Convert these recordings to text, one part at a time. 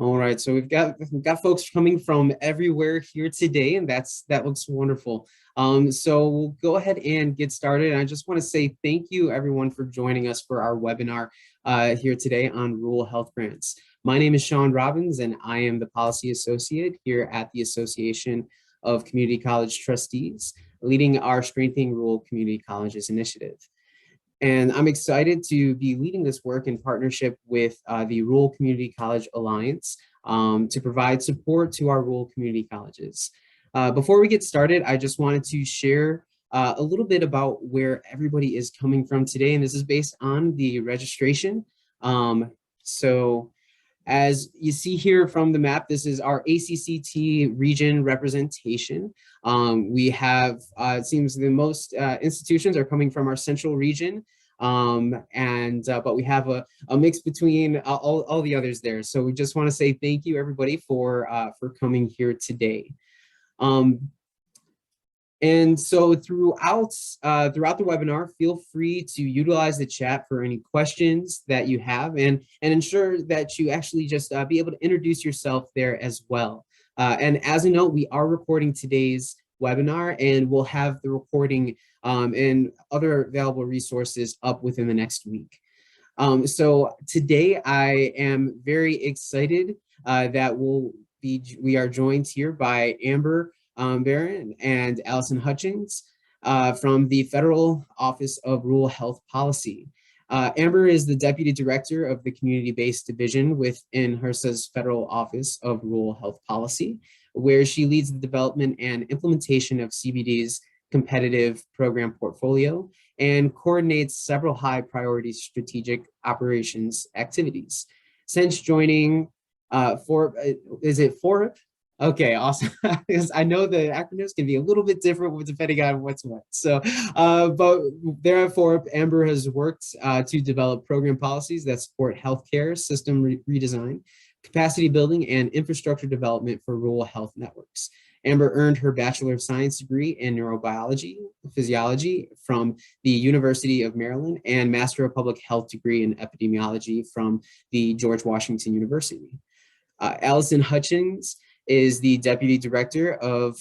All right, so we've got folks coming from everywhere here today, and that looks wonderful. So we'll go ahead and get started. And I just want to say thank you, everyone, for joining us for our webinar here today on rural health grants. My name is Sean Robbins, and I am the Policy Associate here at the Association of Community College Trustees, leading our Strengthening Rural Community Colleges initiative. And I'm excited to be leading this work in partnership with the Rural Community College Alliance to provide support to our rural community colleges. Before we get started, I just wanted to share a little bit about where everybody is coming from today, and this is based on the registration. So as you see here from the map, this is our ACCT region representation. We have, it seems the most institutions are coming from our central region, but we have a mix between all the others there. So we just want to say thank you, everybody, for coming here today. And so throughout the webinar, feel free to utilize the chat for any questions that you have, and ensure that you actually just be able to introduce yourself there as well. And as a note, we are recording today's webinar, and we'll have the recording and other available resources up within the next week. So today I am very excited that we are joined here by Amber Barron and Allison Hutchings from the Federal Office of Rural Health Policy. Amber is the Deputy Director of the Community-Based Division within HRSA's Federal Office of Rural Health Policy, where she leads the development and implementation of CBD's competitive program portfolio and coordinates several high priority strategic operations activities. Since joining is it FORHP? Okay, awesome. Because I know the acronyms can be a little bit different depending on what's what. So, but there at FORHP, Amber has worked to develop program policies that support healthcare system redesign, capacity building, and infrastructure development for rural health networks. Amber earned her Bachelor of Science degree in neurobiology, physiology from the University of Maryland, and Master of Public Health degree in epidemiology from the George Washington University. Allison Hutchings is the Deputy Director of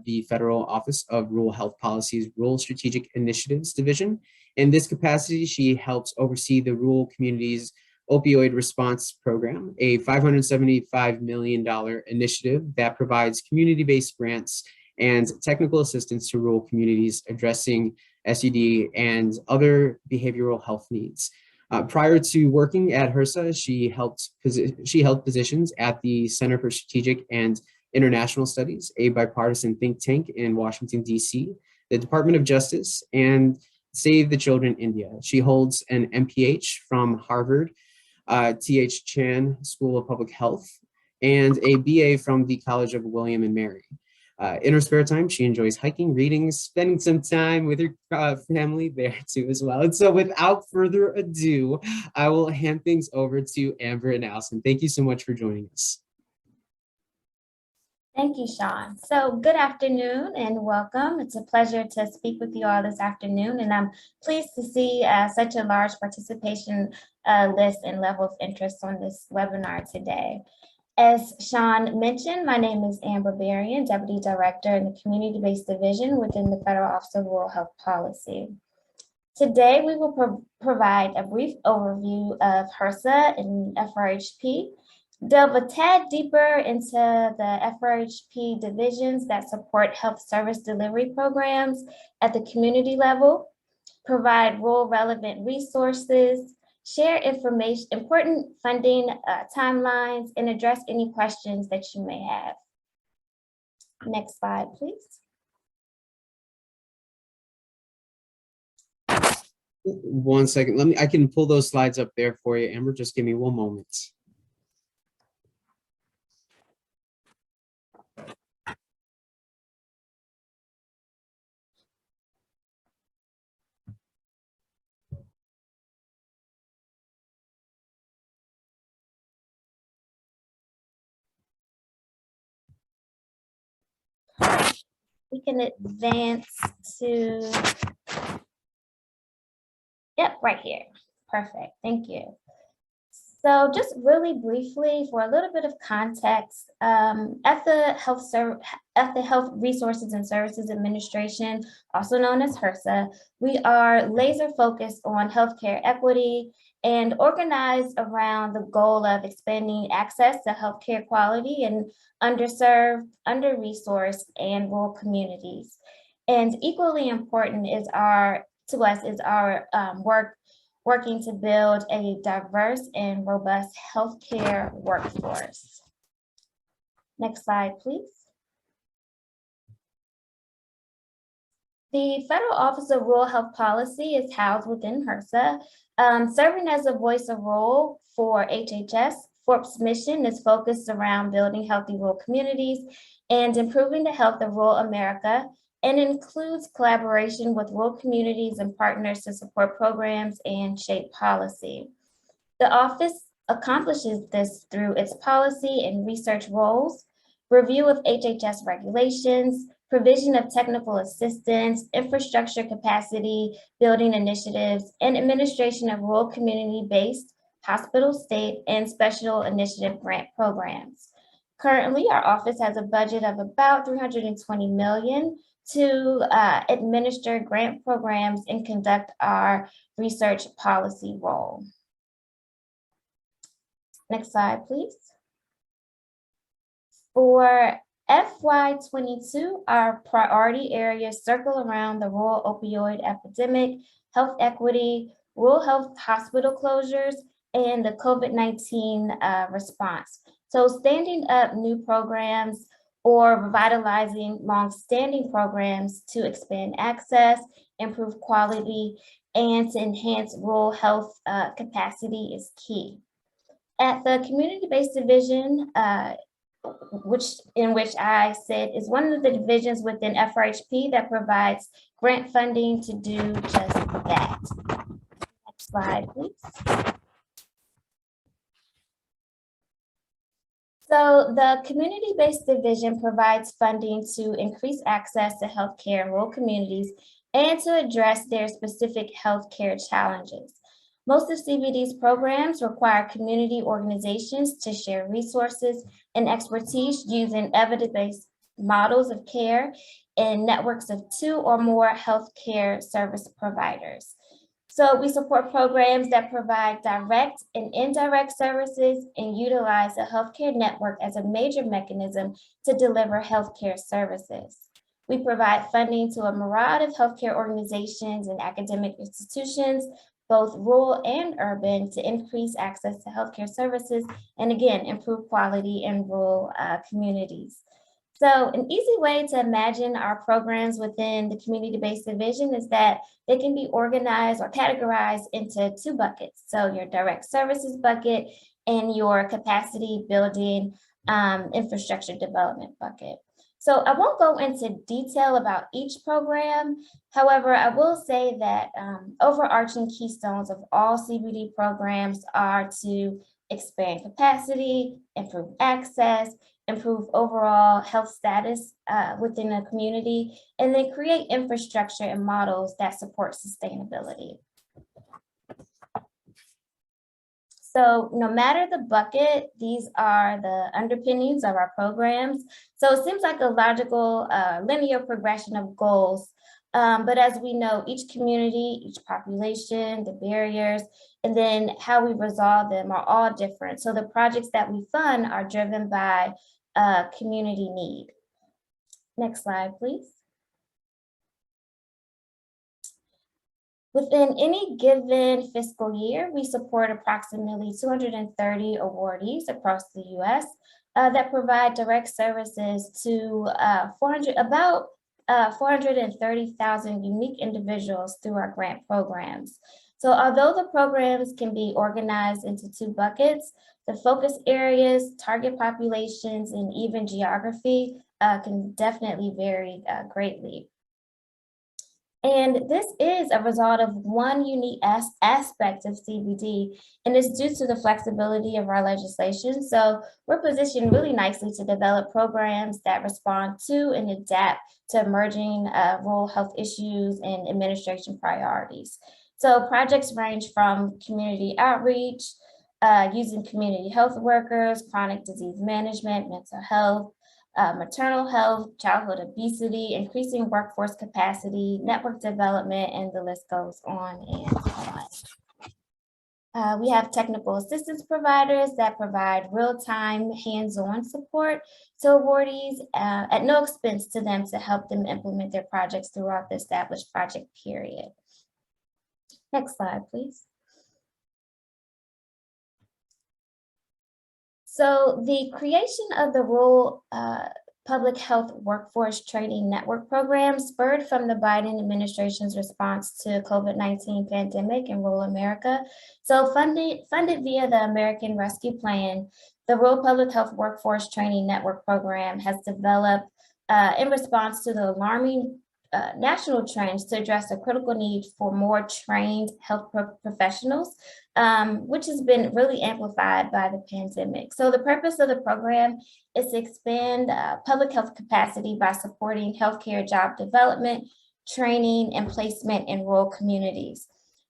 the Federal Office of Rural Health Policy's Rural Strategic Initiatives Division. In this capacity, she helps oversee the rural community's Opioid Response Program, a $575 million initiative that provides community-based grants and technical assistance to rural communities addressing SUD and other behavioral health needs. Prior to working at HRSA, she held positions at the Center for Strategic and International Studies, a bipartisan think tank in Washington, D.C., the Department of Justice, and Save the Children India. She holds an MPH from Harvard T.H. Chan School of Public Health and a BA from the College of William and Mary. In her spare time, she enjoys hiking, reading, spending some time with her family there too as well. And so without further ado, I will hand things over to Amber and Allison. Thank you so much for joining us. Thank you, Sean. So good afternoon and welcome. It's a pleasure to speak with you all this afternoon, and I'm pleased to see such a large participation list and level of interest on this webinar today. As Sean mentioned, my name is Amber Barron, Deputy Director in the Community-Based Division within the Federal Office of Rural Health Policy. Today, we will provide a brief overview of HRSA and FORHP, delve a tad deeper into the FORHP divisions that support health service delivery programs at the community level, provide rural relevant resources, share information, important funding timelines, and address any questions that you may have. Next slide, please. One second, I can pull those slides up there for you, Amber. Just give me one moment. We can advance to, yep, right here. Perfect, thank you. So just really briefly, for a little bit of context, at the Health Resources and Services Administration, also known as HRSA, we are laser focused on healthcare equity and organized around the goal of expanding access to healthcare quality in underserved, under-resourced, and rural communities. And equally important is our working to build a diverse and robust healthcare workforce. Next slide, please. The Federal Office of Rural Health Policy is housed within HRSA, serving as a voice of rural for HHS. FORHP's mission is focused around building healthy rural communities and improving the health of rural America, and includes collaboration with rural communities and partners to support programs and shape policy. The office accomplishes this through its policy and research roles, review of HHS regulations, provision of technical assistance, infrastructure capacity, building initiatives, and administration of rural community-based hospital, state, and special initiative grant programs. Currently, our office has a budget of about $320 million to administer grant programs and conduct our research policy role. Next slide, please. For FY22, our priority areas circle around the rural opioid epidemic, health equity, rural health hospital closures, and the COVID-19 response. So standing up new programs or revitalizing long-standing programs to expand access, improve quality, and to enhance rural health capacity is key. At the community-based division, in which I sit, is one of the divisions within FORHP that provides grant funding to do just that. Next slide, please. So the community-based division provides funding to increase access to healthcare in rural communities and to address their specific healthcare challenges. Most of CBD's programs require community organizations to share resources and expertise using evidence-based models of care and networks of 2 or more healthcare service providers. So we support programs that provide direct and indirect services and utilize a healthcare network as a major mechanism to deliver healthcare services. We provide funding to a myriad of healthcare organizations and academic institutions, both rural and urban, to increase access to healthcare services and, again, improve quality in rural communities. So an easy way to imagine our programs within the community-based division is that they can be organized or categorized into 2 buckets. So your direct services bucket and your capacity building infrastructure development bucket. So I won't go into detail about each program. However, I will say that overarching keystones of all CBD programs are to expand capacity, improve access, improve overall health status within a community, and then create infrastructure and models that support sustainability. So no matter the bucket, these are the underpinnings of our programs. So it seems like a logical linear progression of goals. But as we know, each community, each population, the barriers, and then how we resolve them are all different. So the projects that we fund are driven by community need. Next slide, please. Within any given fiscal year, we support approximately 230 awardees across the US that provide direct services to about 430,000 unique individuals through our grant programs. So although the programs can be organized into 2 buckets, the focus areas, target populations, and even geography can definitely vary greatly. And this is a result of one unique aspect of CBD, and it's due to the flexibility of our legislation. So we're positioned really nicely to develop programs that respond to and adapt to emerging rural health issues and administration priorities. So projects range from community outreach, using community health workers, chronic disease management, mental health, maternal health, childhood obesity, increasing workforce capacity, network development, and the list goes on and on. We have technical assistance providers that provide real-time, hands-on support to awardees at no expense to them to help them implement their projects throughout the established project period. Next slide, please. So the creation of the Rural Public Health Workforce Training Network program spurred from the Biden administration's response to COVID-19 pandemic in rural America. So funded via the American Rescue Plan, the Rural Public Health Workforce Training Network program has developed in response to the alarming national trends to address the critical need for more trained health professionals, which has been really amplified by the pandemic. So the purpose of the program is to expand public health capacity by supporting healthcare job development, training, and placement in rural communities.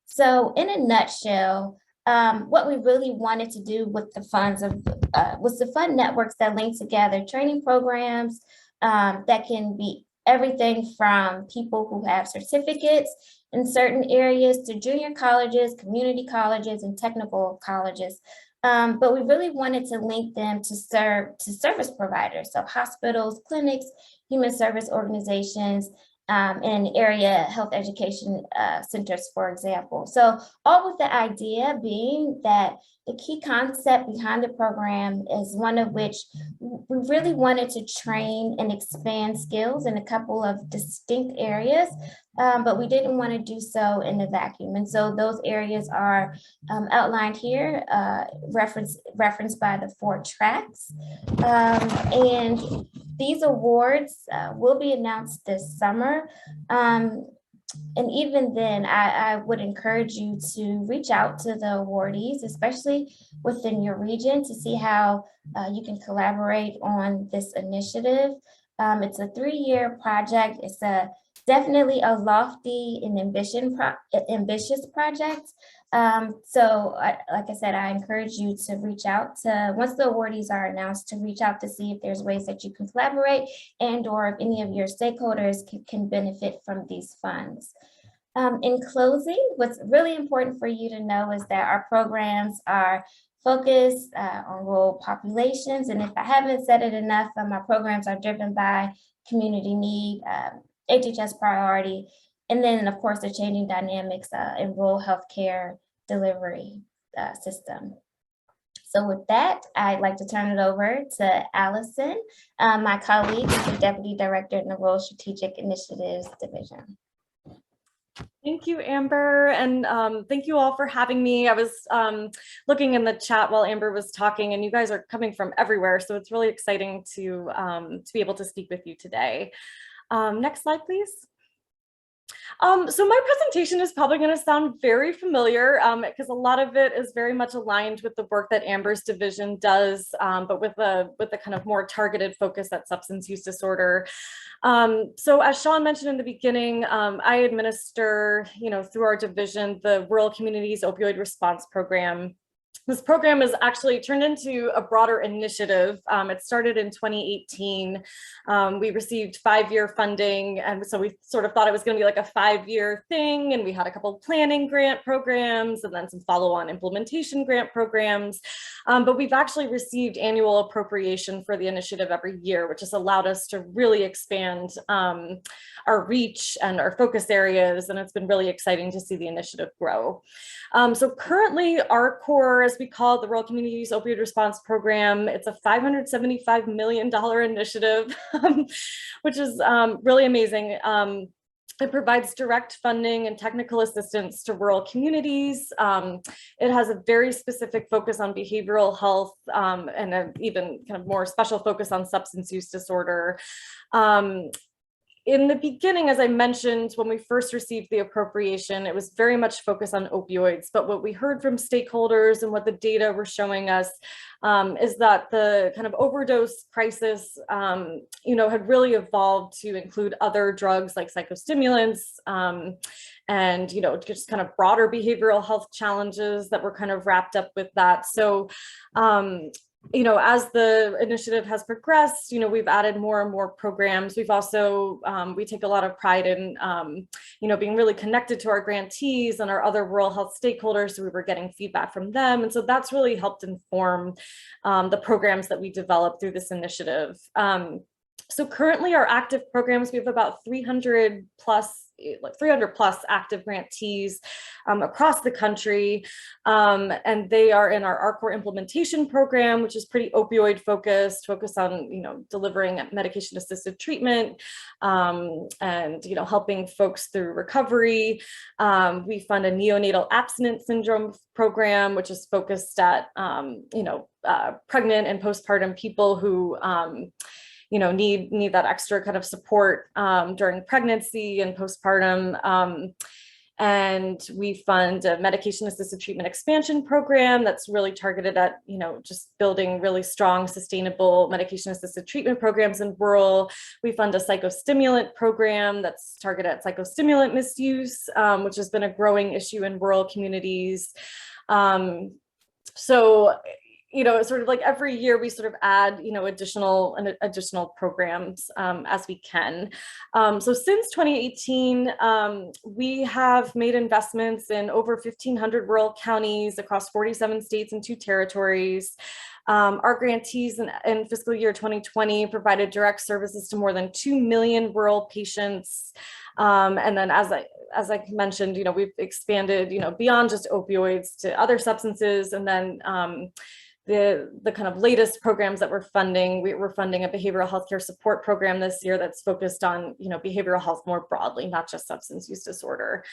So in a nutshell, what we really wanted to do with the funds was to fund networks that link together training programs that can be everything from people who have certificates in certain areas to junior colleges, community colleges, and technical colleges. But we really wanted to link them to service providers, so hospitals, clinics, human service organizations, and area health education centers, for example. So all with the idea being that the key concept behind the program is one of which we really wanted to train and expand skills in a couple of distinct areas, but we didn't want to do so in a vacuum. And so those areas are outlined here, referenced by the 4 tracks. And these awards will be announced this summer. And even then, I would encourage you to reach out to the awardees, especially within your region, to see how you can collaborate on this initiative. It's a 3-year project. It's definitely a lofty and ambitious project. So like I said, I encourage you to reach out to, once the awardees are announced, to reach out to see if there's ways that you can collaborate and or if any of your stakeholders can benefit from these funds. In closing, what's really important for you to know is that our programs are focused on rural populations. And if I haven't said it enough, our programs are driven by community need, HHS priority, and then of course the changing dynamics in rural healthcare delivery system. So with that, I'd like to turn it over to Allison, my colleague, who's the Deputy Director in the Rural Strategic Initiatives Division. Thank you, Amber, and thank you all for having me. I was looking in the chat while Amber was talking, and you guys are coming from everywhere, so it's really exciting to be able to speak with you today. Next slide, please. So my presentation is probably going to sound very familiar because a lot of it is very much aligned with the work that Amber's division does, but with the kind of more targeted focus at substance use disorder. So as Sean mentioned in the beginning, I administer, through our division, the Rural Communities Opioid Response Program. This program is actually turned into a broader initiative. It started in 2018. We received 5-year funding, and so we sort of thought it was going to be like a 5-year thing, and we had a couple of planning grant programs and then some follow-on implementation grant programs. But we've actually received annual appropriation for the initiative every year, which has allowed us to really expand our reach and our focus areas, and it's been really exciting to see the initiative grow. So currently, our core, as we call it, the Rural Communities Opioid Response Program, it's a $575 million initiative, which is really amazing. It provides direct funding and technical assistance to rural communities. It has a very specific focus on behavioral health and an even kind of more special focus on substance use disorder. in the beginning, as I mentioned, when we first received the appropriation, it was very much focused on opioids. But what we heard from stakeholders and what the data were showing us is that the kind of overdose crisis, had really evolved to include other drugs like psychostimulants and, just kind of broader behavioral health challenges that were kind of wrapped up with that. So, as the initiative has progressed, we've added more and more programs. We've also, we take a lot of pride in, being really connected to our grantees and our other rural health stakeholders. So we were getting feedback from them. And so that's really helped inform the programs that we developed through this initiative. So currently our active programs, we have about 300 plus active grantees across the country. And they are in our RCORE implementation program, which is pretty opioid focused on, delivering medication assisted treatment and, helping folks through recovery. We fund a neonatal abstinence syndrome program, which is focused at, pregnant and postpartum people who, need that extra kind of support during pregnancy and postpartum. And we fund a medication assisted treatment expansion program that's really targeted at, just building really strong, sustainable medication assisted treatment programs in rural. We fund a psychostimulant program that's targeted at psychostimulant misuse, which has been a growing issue in rural communities. Sort of like every year we sort of add, additional programs as we can. So since 2018, we have made investments in over 1,500 rural counties across 47 states and 2 territories. Our grantees in fiscal year 2020 provided direct services to more than 2 million rural patients. And then as I mentioned, we've expanded, beyond just opioids to other substances. And then the kind of latest programs that we're funding a behavioral healthcare support program this year that's focused on, behavioral health more broadly, not just substance use disorder.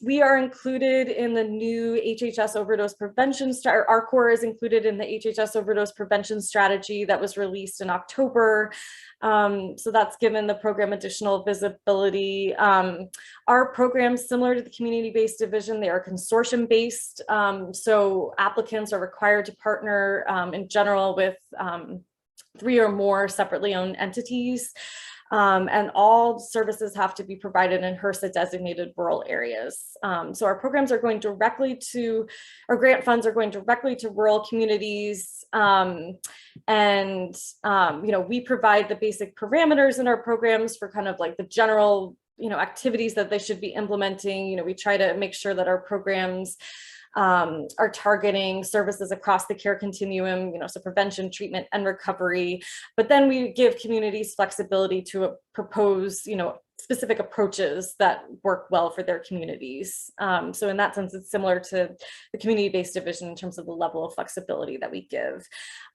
We are included in the new HHS overdose prevention, RCORE is included in the HHS overdose prevention strategy that was released in October. So that's given the program additional visibility. Our programs, similar to the community-based division, they are consortium-based. So applicants are required to partner in general with 3 or more separately owned entities. And all services have to be provided in HRSA designated rural areas. So our programs are going directly to, our grant funds are going directly to rural communities. We provide the basic parameters in our programs for kind of like the general, activities that they should be implementing. We try to make sure that our programs are targeting services across the care continuum, so prevention, treatment, and recovery. But then we give communities flexibility to propose, specific approaches that work well for their communities. So in that sense, it's similar to the community-based division in terms of the level of flexibility that we give.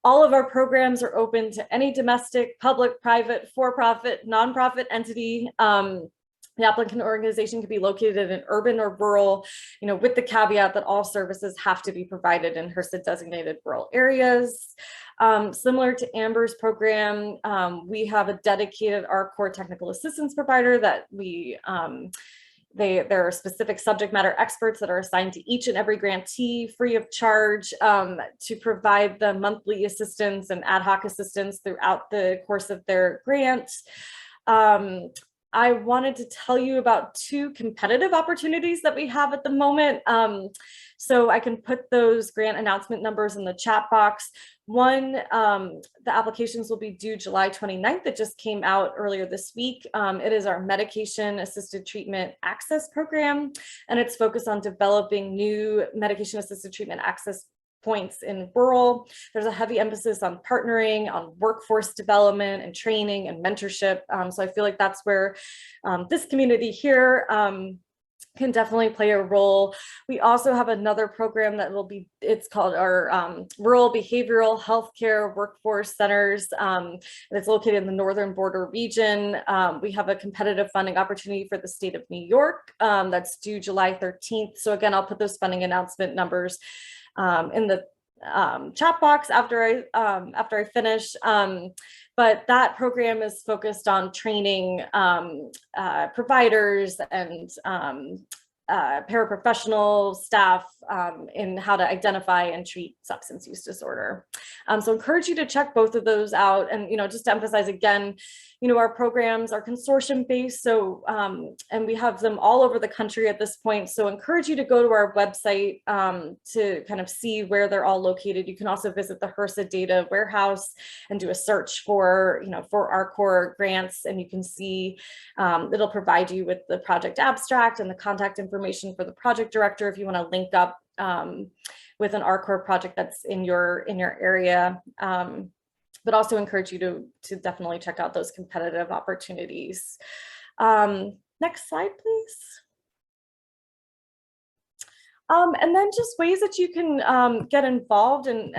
All of our programs are open to any domestic, public, private, for-profit, nonprofit entity. The applicant organization can be located in an urban or rural, with the caveat that all services have to be provided in HRSA designated rural areas. Similar to Amber's program, we have a dedicated RCORE technical assistance provider that there are specific subject matter experts that are assigned to each and every grantee free of charge to provide the monthly assistance and ad hoc assistance throughout the course of their grant. I wanted to tell you about 2 competitive opportunities that we have at the moment. So I can put those grant announcement numbers in the chat box. One, the applications will be due July 29th. It just came out earlier this week. It is our medication assisted treatment access program, and it's focused on developing new medication assisted treatment access points in rural. There's a heavy emphasis on partnering, on workforce development and training and mentorship. So I feel like that's where this community here can definitely play a role. We also have another program that will be, it's called our Rural Behavioral Healthcare Workforce Centers. It's located in the Northern Border region. We have a competitive funding opportunity for the state of New York that's due July 13th. So again, I'll put those funding announcement numbers in chat box after I finish. But that program is focused on training providers and paraprofessional staff in how to identify and treat substance use disorder. So encourage you to check both of those out. And, just to emphasize again, our programs are consortium based. So, and we have them all over the country at this point. So encourage you to go to our website to kind of see where they're all located. You can also visit the HRSA data warehouse and do a search for, for our core grants. And you can see, it'll provide you with the project abstract and the contact information for the project director if you want to link up with an RCORE project that's in your area. But also encourage you to definitely check out those competitive opportunities. Next slide, please. And then just ways that you can get involved and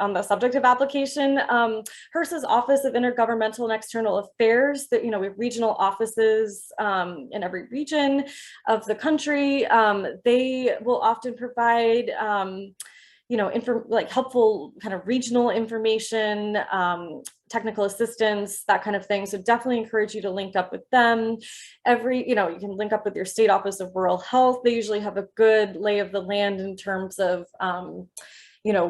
on the subject of application, HRSA's Office of Intergovernmental and External Affairs, that we have regional offices in every region of the country. They will often provide like helpful kind of regional information, technical assistance, that kind of thing. So definitely encourage you to link up with them. You can link up with your state office of rural health. They usually have a good lay of the land in terms of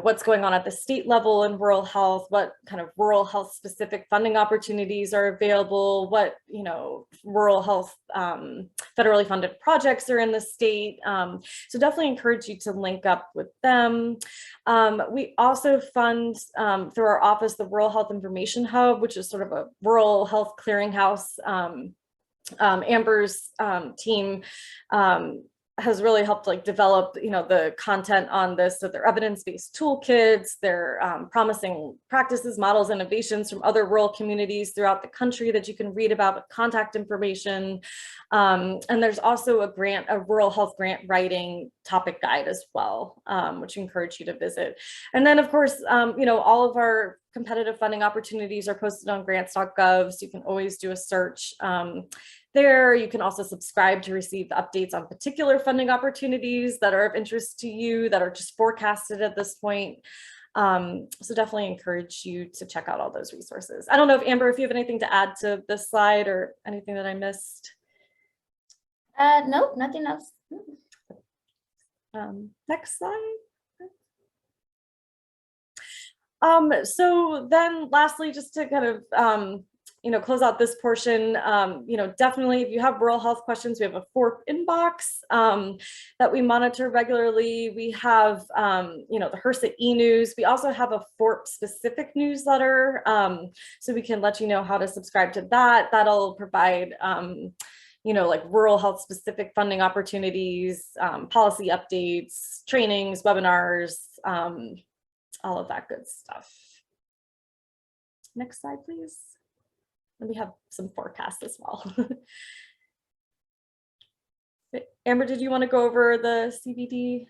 what's going on at the state level in rural health, what kind of rural health specific funding opportunities are available, what, rural health federally funded projects are in the state. So definitely encourage you to link up with them. We also fund through our office, the Rural Health Information Hub, which is sort of a rural health clearinghouse. Amber's team has really helped develop the content on this. So they're evidence-based toolkits, they're promising practices, models, innovations from other rural communities throughout the country that you can read about with contact information. And there's also a rural health grant writing topic guide as well, which I encourage you to visit. And then of course, all of our competitive funding opportunities are posted on grants.gov, so you can always do a search there. You can also subscribe to receive updates on particular funding opportunities that are of interest to you, that are just forecasted at this point. So definitely encourage you to check out all those resources. I don't know if Amber, if you have anything to add to this slide or anything that I missed. Nope, nothing else. Next slide. So then lastly, just to kind of, close out this portion, definitely if you have rural health questions, we have a FORHP inbox that we monitor regularly. We have, the HRSA e-news. We also have a FORHP specific newsletter. So we can let you know how to subscribe to that. That'll provide, like rural health specific funding opportunities, policy updates, trainings, webinars, all of that good stuff. Next slide, please. And we have some forecasts as well. Amber, did you want to go over the CBD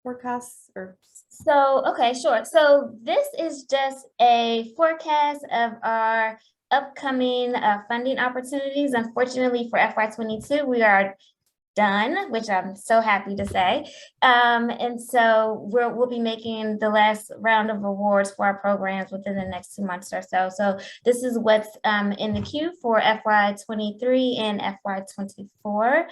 forecasts or? So, okay, sure. So this is just a forecast of our upcoming funding opportunities. Unfortunately for FY22, we are done, which I'm so happy to say. And so we'll be making the last round of awards for our programs within the next 2 months or so. So this is what's in the queue for FY23 and FY24.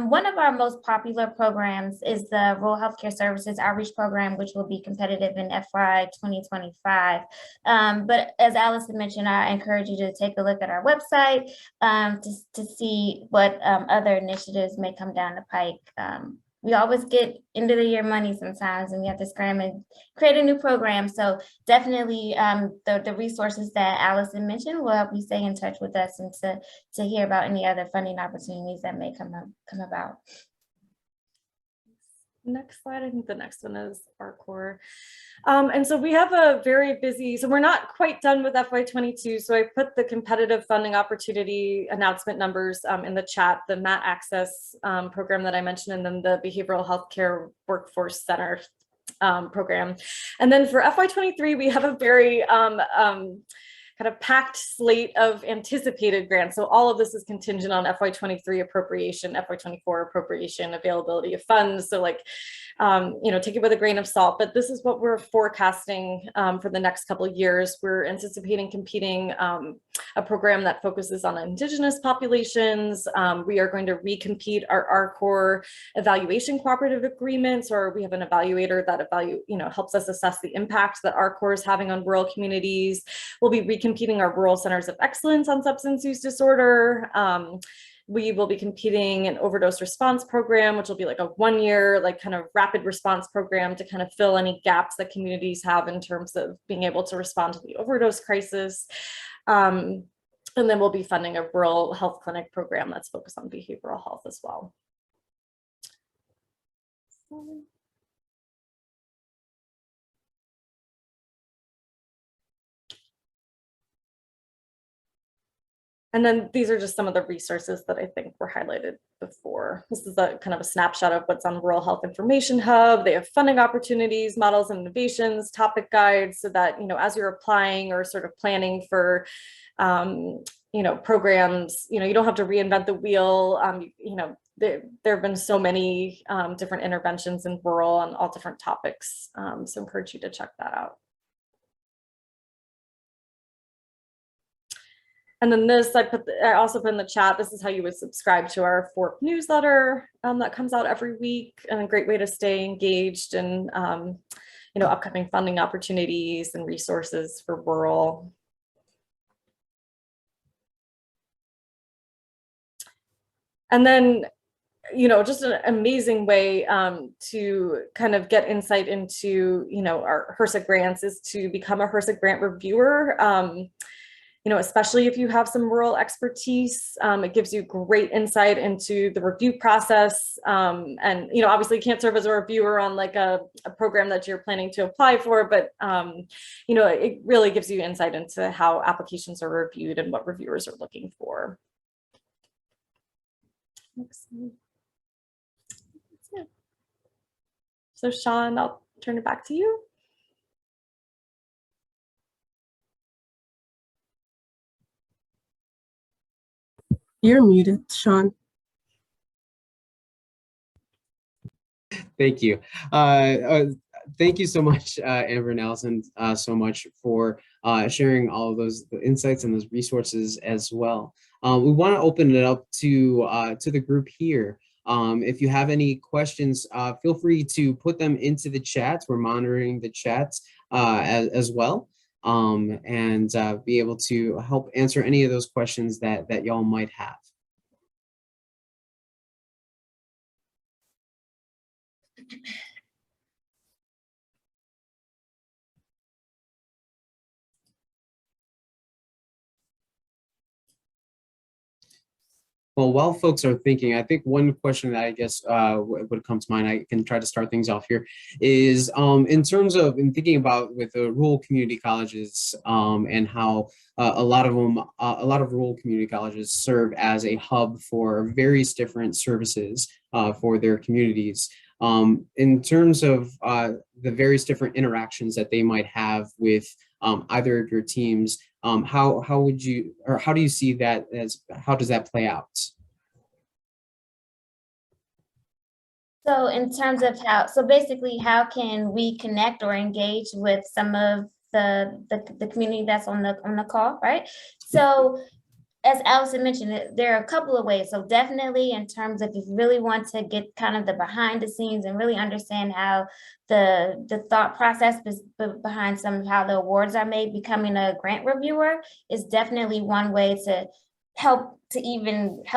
One of our most popular programs is the Rural Healthcare Services Outreach Program, which will be competitive in FY 2025. But as Allison mentioned, I encourage you to take a look at our website to see what other initiatives may come down the pike. We always get end of the year money sometimes, and we have to scram and create a new program. So definitely the resources that Allison mentioned will help you stay in touch with us and to hear about any other funding opportunities that may come about. Next slide. I think the next one is our core. And so we have a very busy, so we're not quite done with FY22. So I put the competitive funding opportunity announcement numbers in the chat, the MAT Access program that I mentioned, and then the Behavioral Healthcare Workforce Center program. And then for FY23, we have a very kind of packed slate of anticipated grants. So all of this is contingent on FY23 appropriation, FY24 appropriation, availability of funds. So like take it with a grain of salt, but this is what we're forecasting for the next couple of years. We're anticipating competing a program that focuses on Indigenous populations. We are going to recompete our core evaluation cooperative agreements, or we have an evaluator that helps us assess the impact that our core is having on rural communities. We'll be recompeting our rural centers of excellence on substance use disorder. We will be competing an overdose response program, which will be like a 1-year, like kind of rapid response program to kind of fill any gaps that communities have in terms of being able to respond to the overdose crisis. And then we'll be funding a rural health clinic program that's focused on behavioral health as well. And then these are just some of the resources that I think were highlighted before. This is a kind of a snapshot of what's on Rural Health Information Hub. They have funding opportunities, models and innovations, topic guides, so that, as you're applying or sort of planning for, programs, you don't have to reinvent the wheel. There have been so many different interventions in rural on all different topics. So I encourage you to check that out. And then this, I also put in the chat, this is how you would subscribe to our FORHP newsletter that comes out every week, and a great way to stay engaged in, upcoming funding opportunities and resources for rural. And then, just an amazing way to kind of get insight into, our HRSA grants is to become a HRSA grant reviewer. Especially if you have some rural expertise, it gives you great insight into the review process. And, obviously you can't serve as a reviewer on like a program that you're planning to apply for, but, it really gives you insight into how applications are reviewed and what reviewers are looking for. Next slide. That's it. So Sean, I'll turn it back to you. You're muted, Sean. Thank you. Thank you so much, Amber and Allison, so much for sharing all of those insights and those resources as well. We want to open it up to the group here. If you have any questions, feel free to put them into the chats. We're monitoring the chats as well. And be able to help answer any of those questions that y'all might have. Well, while folks are thinking, I think one question that I guess would come to mind, I can try to start things off here, is in terms of thinking about with the rural community colleges and how a lot of rural community colleges serve as a hub for various different services for their communities. In terms of the various different interactions that they might have with either of your teams, how would you, or how do you see that as, how does that play out? So in terms of basically how can we connect or engage with some of the community that's on the call, right? So as Allison mentioned, there are a couple of ways. So definitely in terms of if you really want to get kind of the behind the scenes and really understand how the thought process behind some of how the awards are made, becoming a grant reviewer is definitely one way to help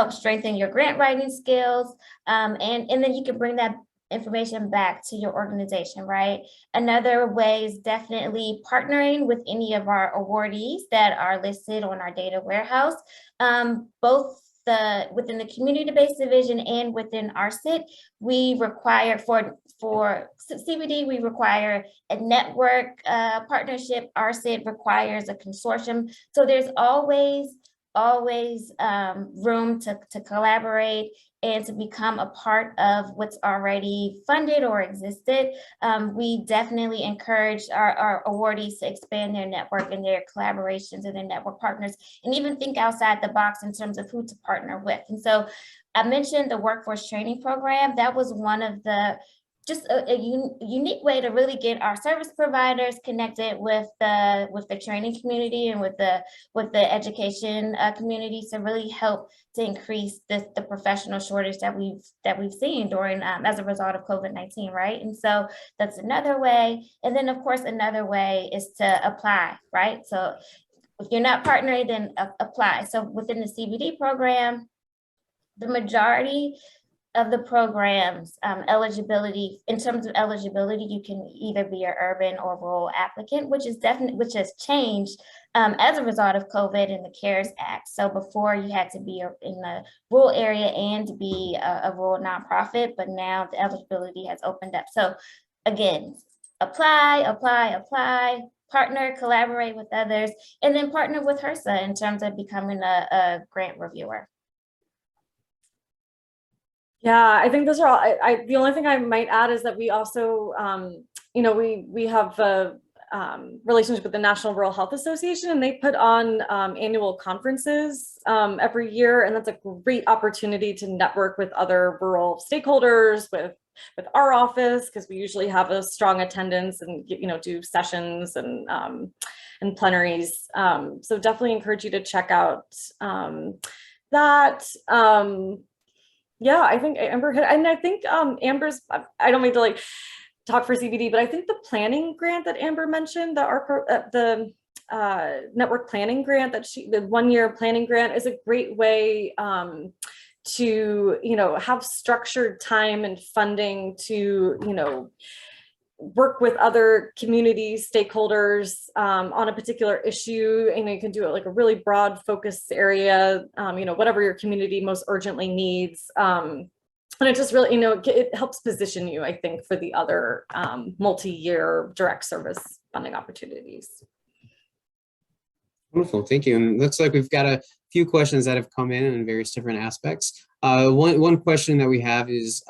strengthen your grant writing skills. And then you can bring that information back to your organization, right? Another way is definitely partnering with any of our awardees that are listed on our data warehouse, both within the community-based division and within ACCT. We require for CBD, we require a network partnership. ACCT requires a consortium. So there's always room to collaborate and to become a part of what's already funded or existed. We definitely encourage our awardees to expand their network and their collaborations and their network partners, and even think outside the box in terms of who to partner with. And so I mentioned the workforce training program. That was one of the just a unique way to really get our service providers connected with the training community and with the education community to really help to increase the professional shortage that we've seen during as a result of COVID-19, right? And so that's another way. And then of course another way is to apply, right? So if you're not partnering, then apply. So within the CBD program, the majority of the programs eligibility, in terms of eligibility, you can either be an urban or rural applicant, which has changed as a result of COVID and the CARES Act. So before you had to be in the rural area and be a rural nonprofit, but now the eligibility has opened up. So again, apply, partner, collaborate with others, and then partner with HRSA in terms of becoming a grant reviewer. Yeah, I think those are all. The only thing I might add is that we also, you know, we have a relationship with the National Rural Health Association, and they put on annual conferences every year, and that's a great opportunity to network with other rural stakeholders, with our office, because we usually have a strong attendance and, you know, do sessions and plenaries. So definitely encourage you to check out that. Yeah, I think Amber hit, and I think Amber's, I don't mean to like talk for CBD, but I think the planning grant that Amber mentioned, the network planning grant the 1-year planning grant is a great way to, you know, have structured time and funding to, you know, work with other community stakeholders on a particular issue, and you can do it like a really broad focus area, you know, whatever your community most urgently needs. And it just really, you know, it helps position you, I think, for the other multi-year direct service funding opportunities. Wonderful, thank you. And it looks like we've got a few questions that have come in various different aspects. One question that we have is,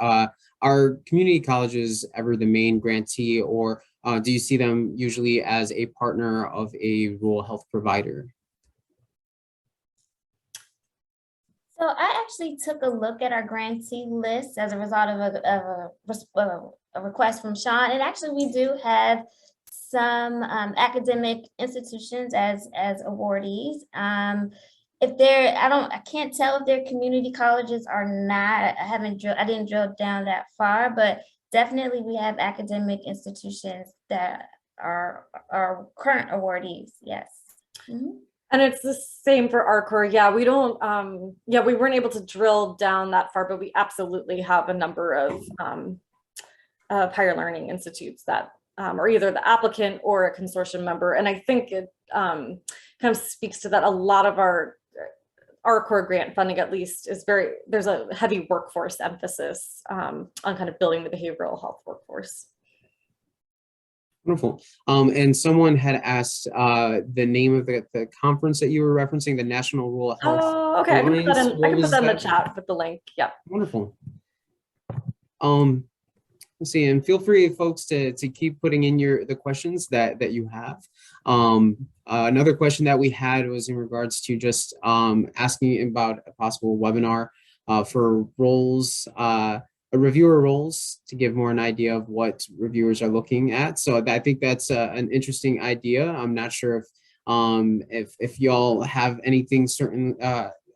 are community colleges ever the main grantee, or do you see them usually as a partner of a rural health provider? So I actually took a look at our grantee list as a result of a request from Sean, and actually we do have some academic institutions as awardees. If they're, I can't tell if they're community colleges or not. I didn't drill down that far, but definitely we have academic institutions that are current awardees. Yes. Mm-hmm. And it's the same for ARCOR. Yeah, we don't, yeah, we weren't able to drill down that far, but we absolutely have a number of higher learning institutes that are either the applicant or a consortium member. And I think it kind of speaks to that. A lot of our core grant funding, at least, is there's a heavy workforce emphasis on kind of building the behavioral health workforce. Wonderful. And someone had asked the name of the conference that you were referencing, the National Rural Health. Oh, okay. I can put that in the chat with the link. Yeah. Wonderful. Let's see, and feel free, folks, to keep putting in the questions that you have. Another question that we had was in regards to just asking about a possible webinar for roles, reviewer roles, to give more an idea of what reviewers are looking at. So I think that's an interesting idea. I'm not sure if y'all have anything certain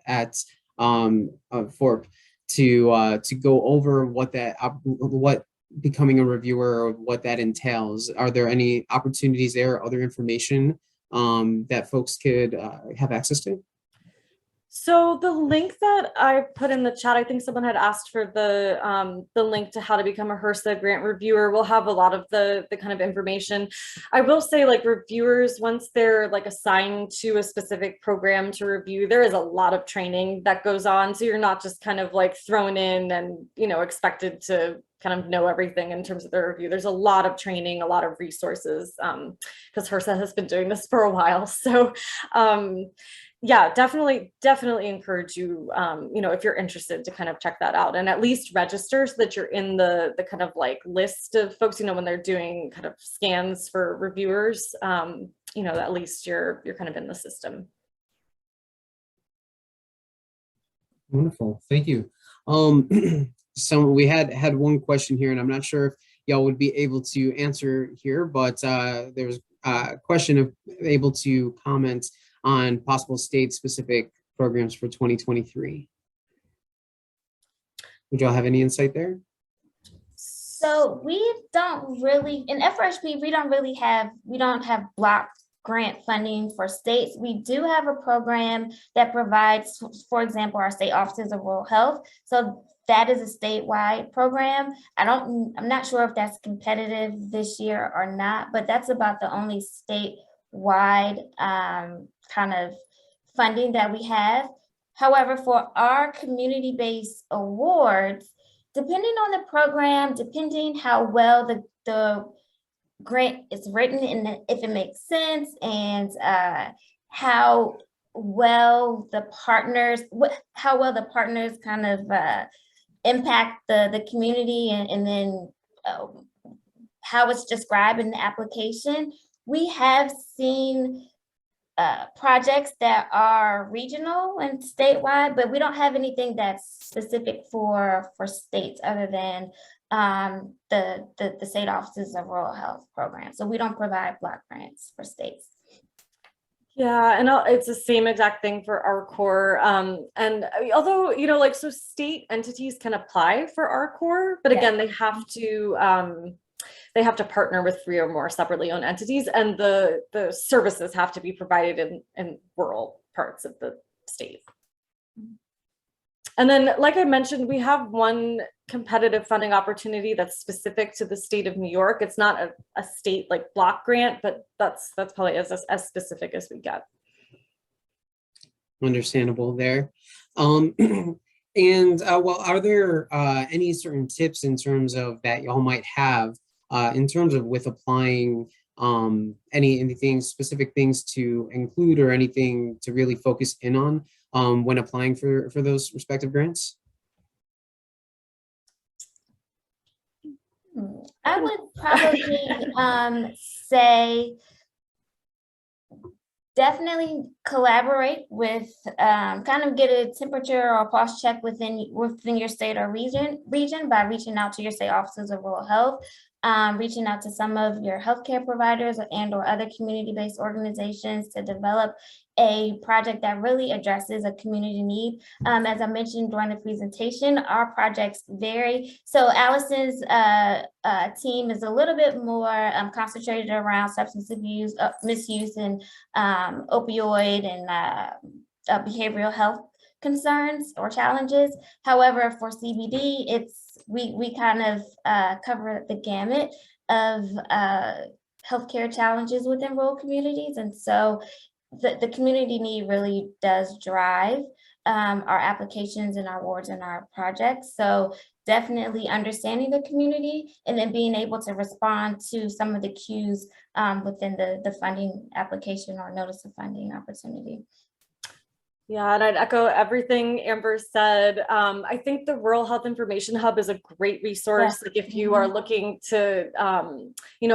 at FORHP to go over what becoming a reviewer, or what that entails. Are there any opportunities there, other information that folks could have access to? So the link that I put in the chat, I think someone had asked for the link to how to become a HRSA grant reviewer. We'll have a lot of the kind of information. I will say, like, reviewers, once they're like assigned to a specific program to review, there is a lot of training that goes on. So you're not just kind of like thrown in and, you know, expected to kind of know everything in terms of the review. There's a lot of training, a lot of resources, because HRSA has been doing this for a while. So yeah, definitely encourage you, you know, if you're interested, to kind of check that out and at least register so that you're in the kind of like list of folks, you know, when they're doing kind of scans for reviewers, you know, at least you're kind of in the system. Wonderful, thank you. So we had one question here, and I'm not sure y'all would be able to answer here, but there's a question of able to comment on possible state-specific programs for 2023. Would y'all have any insight there? So we don't really, in FORHP, we don't have block grant funding for states. We do have a program that provides, for example, our state offices of rural health. So that is a statewide program. I'm not sure if that's competitive this year or not, but that's about the only statewide kind of funding that we have. However, for our community-based awards, depending on the program, depending how well the grant is written and if it makes sense, and how well the partners kind of impact the community, and then how it's described in the application. We have seen projects that are regional and statewide, but we don't have anything that's specific for states other than the state offices of rural health program. So we don't provide block grants for states. Yeah, and it's the same exact thing for our core. And although, like, so state entities can apply for our core, but again, they have to partner with 3 or more separately owned entities, and the services have to be provided in rural parts of the state. And then, like I mentioned, we have one competitive funding opportunity that's specific to the state of New York. It's not a state like block grant, but that's probably as specific as we get. Understandable there. And well, are there any certain tips in terms of that y'all might have in terms of with applying, anything specific things to include or anything to really focus in on when applying for those respective grants? I would probably say definitely collaborate with, kind of get a temperature or pulse check within your state or region by reaching out to your state offices of rural health, reaching out to some of your healthcare providers or other community-based organizations to develop a project that really addresses a community need. As I mentioned during the presentation, our projects vary. So Allison's team is a little bit more concentrated around substance abuse, misuse, and opioid and behavioral health concerns or challenges. However, for CBD, we kind of cover the gamut of healthcare challenges within rural communities, and so the community need really does drive our applications and our awards and our projects. So definitely understanding the community and then being able to respond to some of the cues within the funding application or notice of funding opportunity. Yeah, and I'd echo everything Amber said. I think the Rural Health Information Hub is a great resource. Like if you are looking to,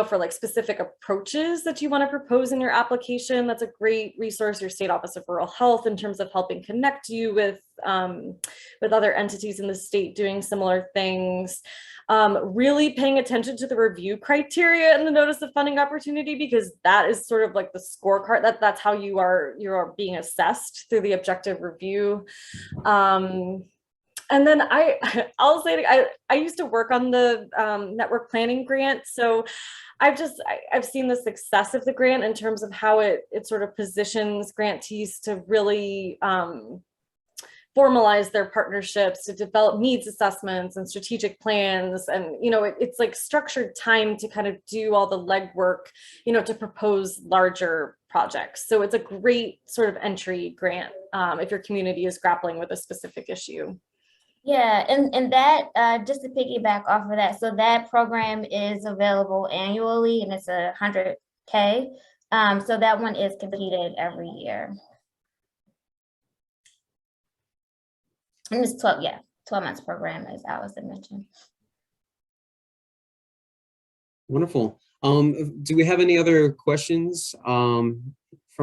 for like specific approaches that you want to propose in your application, that's a great resource. Your State Office of Rural Health in terms of helping connect you with other entities in the state doing similar things. Really paying attention to the review criteria in the notice of funding opportunity, because that is sort of like the scorecard. That's how you are being assessed through the objective review. And then I'll say I used to work on the network planning grant, so I've seen the success of the grant in terms of how it sort of positions grantees to really formalize their partnerships, to develop needs assessments and strategic plans. And, it's like structured time to kind of do all the legwork, to propose larger projects. So it's a great sort of entry grant if your community is grappling with a specific issue. Yeah, and that, just to piggyback off of that, so that program is available annually and it's $100K. So that one is completed every year. And it's 12 months program, as Allison mentioned. Wonderful. Do we have any other questions from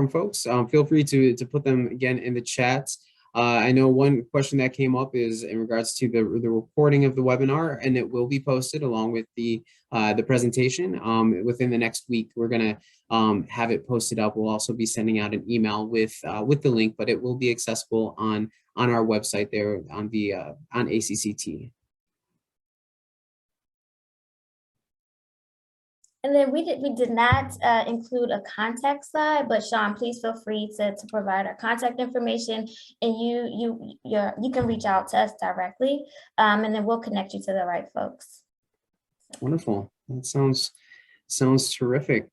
folks? Feel free to put them again in the chat. I know one question that came up is in regards to the recording of the webinar, and it will be posted along with the presentation within the next week. We're gonna have it posted up. We'll also be sending out an email with the link, but it will be accessible on our website there on the on ACCT. And then we did not include a contact slide, but Sean, please feel free to provide our contact information, and you can reach out to us directly, and then we'll connect you to the right folks. Wonderful. That sounds terrific.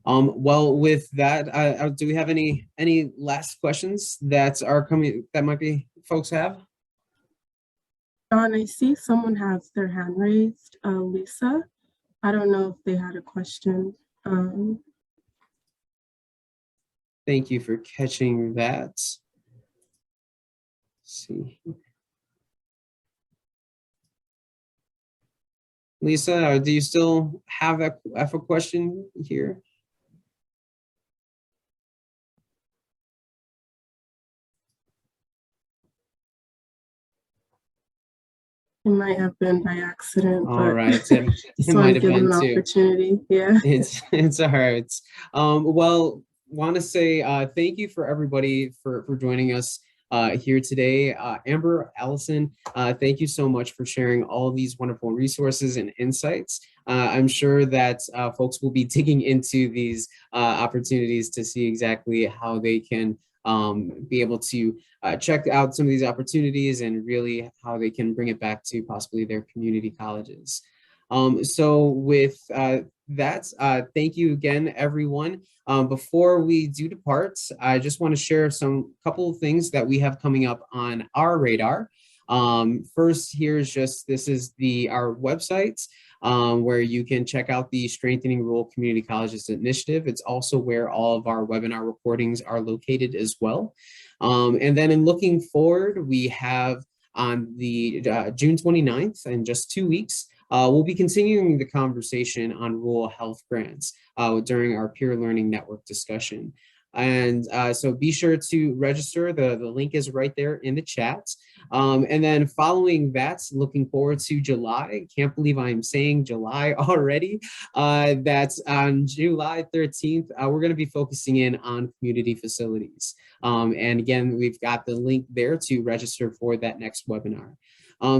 Well, with that, do we have any last questions that are coming that might be folks have? Sean, I see someone has their hand raised, Lisa. I don't know if they had a question. Thank you for catching that. Let's see. Lisa, do you still have a question here? It might have been by accident. All right, it might have been an opportunity. Yeah, it's all right. Well, want to say thank you for everybody for joining us here today. Amber, Allison, thank you so much for sharing all these wonderful resources and insights. I'm sure that folks will be digging into these opportunities to see exactly how they can be able to check out some of these opportunities and really how they can bring it back to possibly their community colleges. So with that, thank you again, everyone. Before we do depart, I just want to share couple of things that we have coming up on our radar. First, this is our website where you can check out the Strengthening Rural Community Colleges Initiative. It's also where all of our webinar recordings are located as well. And then in looking forward, we have on the June 29th, in just 2 weeks, we'll be continuing the conversation on rural health grants during our peer learning network discussion. And so be sure to register. The link is right there in the chat. And then following that, looking forward to July. Can't believe I'm saying July already. That's on July 13th. We're going to be focusing in on community facilities. And again, we've got the link there to register for that next webinar.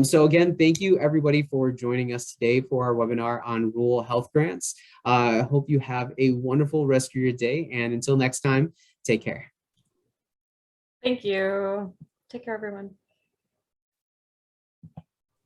So again, thank you everybody for joining us today for our webinar on rural health grants. I hope you have a wonderful rest of your day, and until next time, take care. Thank you. Take care, everyone.